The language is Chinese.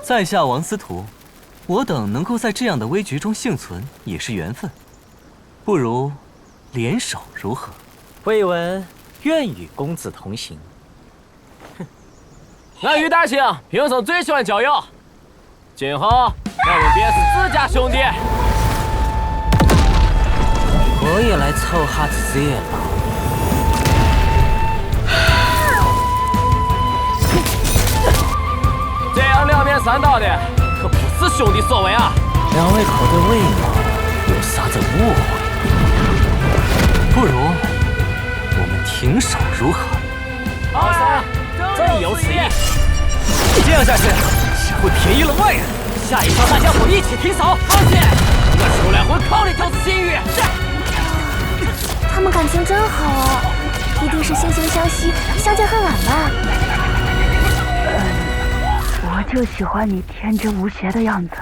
在下王司徒，我等能够在这样的危局中幸存，也是缘分。不如联手如何？未闻愿与公子同行。哼，俺于大兴平生最喜欢交友，今后俺们便是自家兄弟。我也来凑哈子热闹。 这样两面三刀的，可不是兄弟所为啊！两位可对魏某有啥子误会？不如我们停手如何？好三，正有此意。这样下去，只会便宜了外人。下一招大家伙一起停手！放心，我出来会靠你就是心语。他们感情真好啊，一定是惺惺相惜，相见恨晚吧。我就喜欢你天真无邪的样子。